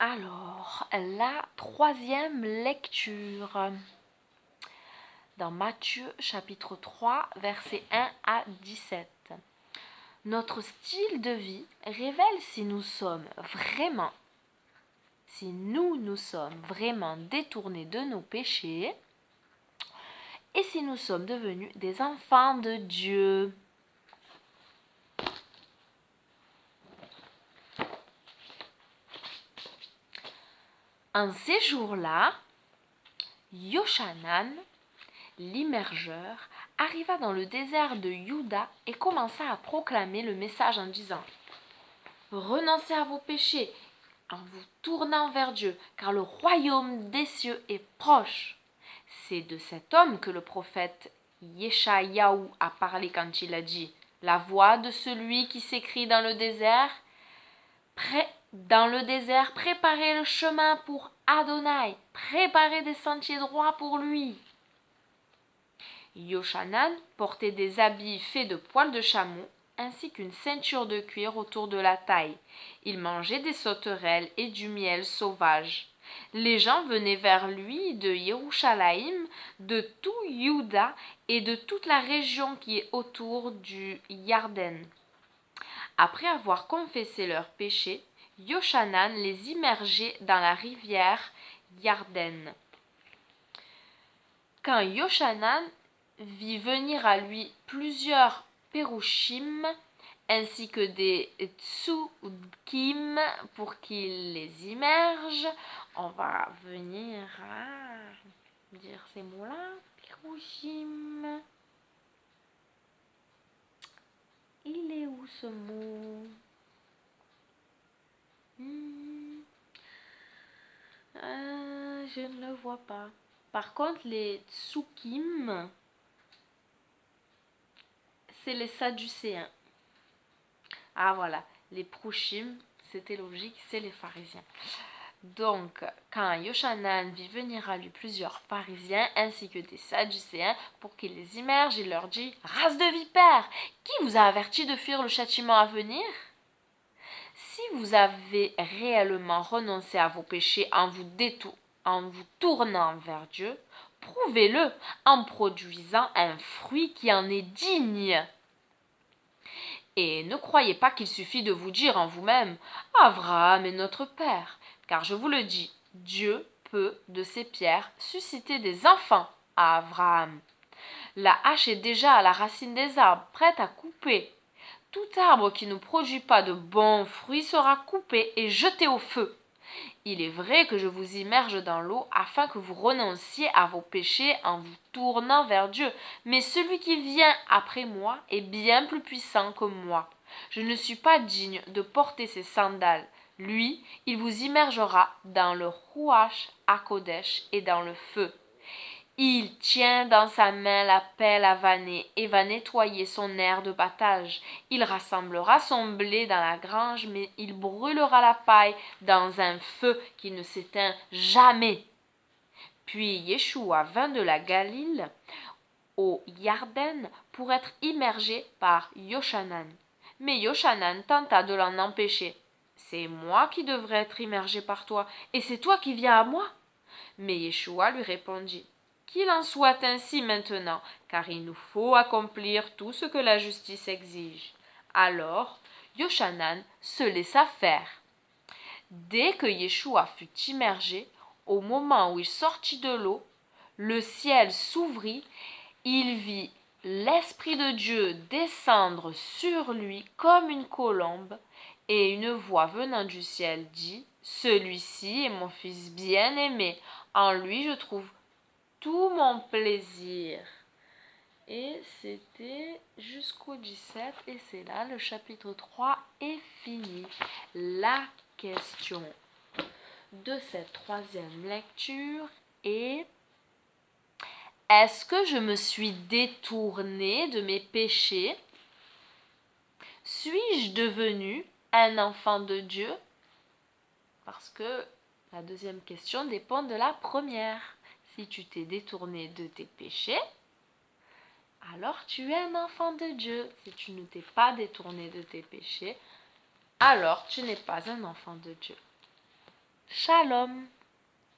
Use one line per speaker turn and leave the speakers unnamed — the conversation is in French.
Alors, la troisième lecture dans Matthieu chapitre 3, versets 1 à 17. Notre style de vie révèle si nous sommes vraiment détournés de nos péchés et si nous sommes devenus des enfants de Dieu. En ces jours-là, Yochanan, l'immergeur, arriva dans le désert de Juda et commença à proclamer le message en disant « Renoncez à vos péchés en vous tournant vers Dieu, car le royaume des cieux est proche. » C'est de cet homme que le prophète Yeshayahu a parlé quand il a dit « La voix de celui qui s'écrie dans le désert, préparez le chemin pour Adonai, préparez des sentiers droits pour lui. » Yochanan portait des habits faits de poils de chameau, ainsi qu'une ceinture de cuir autour de la taille. Il mangeait des sauterelles et du miel sauvage. Les gens venaient vers lui de Yerushalayim, de tout Juda et de toute la région qui est autour du Yarden. Après avoir confessé leurs péchés, Yochanan les immergeait dans la rivière Yarden. Quand Yochanan vit venir à lui plusieurs Pérouchim ainsi que des Tsukim pour qu'il les immerge, on va venir à dire ces mots-là. Pérouchim. Il est où ce mot? Je ne le vois pas. Par contre, les Tsukim, c'est les Sadducéens. Ah voilà, les Prouchim, c'était logique, c'est les pharisiens. Donc, quand Yochanan vit venir à lui plusieurs pharisiens ainsi que des Sadducéens pour qu'il les immerge, il leur dit « Race de vipères, qui vous a averti de fuir le châtiment à venir ? Si vous avez réellement renoncé à vos péchés en vous tournant vers Dieu, prouvez-le en produisant un fruit qui en est digne. Et ne croyez pas qu'il suffit de vous dire en vous-même « Abraham est notre Père », car je vous le dis, Dieu peut de ces pierres susciter des enfants à Abraham. La hache est déjà à la racine des arbres, prête à couper. Tout arbre qui ne produit pas de bons fruits sera coupé et jeté au feu. Il est vrai que je vous immerge dans l'eau afin que vous renonciez à vos péchés en vous tournant vers Dieu. Mais celui qui vient après moi est bien plus puissant que moi. Je ne suis pas digne de porter ses sandales. Lui, il vous immergera dans le Ruach HaKodesh et dans le feu. Il tient dans sa main la pelle à vanner et va nettoyer son aire de battage. Il rassemblera son blé dans la grange, mais il brûlera la paille dans un feu qui ne s'éteint jamais. Puis Yeshua vint de la Galile au Yarden pour être immergé par Yochanan. Mais Yochanan tenta de l'en empêcher. « C'est moi qui devrais être immergé par toi, et c'est toi qui viens à moi ?» Mais Yeshua lui répondit « Qu'il en soit ainsi maintenant, car il nous faut accomplir tout ce que la justice exige. » Alors Yochanan se laissa faire. Dès que Yeshua fut immergé, au moment où il sortit de l'eau, le ciel s'ouvrit, il vit l'Esprit de Dieu descendre sur lui comme une colombe, et une voix venant du ciel dit « Celui-ci est mon Fils bien-aimé, en lui je trouve tout mon plaisir. » Et c'était jusqu'au 17, et c'est là, le chapitre 3 est fini. La question de cette troisième lecture est: est-ce que je me suis détournée de mes péchés? Suis-je devenu un enfant de Dieu? Parce que la deuxième question dépend de la première. Si tu t'es détourné de tes péchés, alors tu es un enfant de Dieu. Si tu ne t'es pas détourné de tes péchés, alors tu n'es pas un enfant de Dieu. Shalom.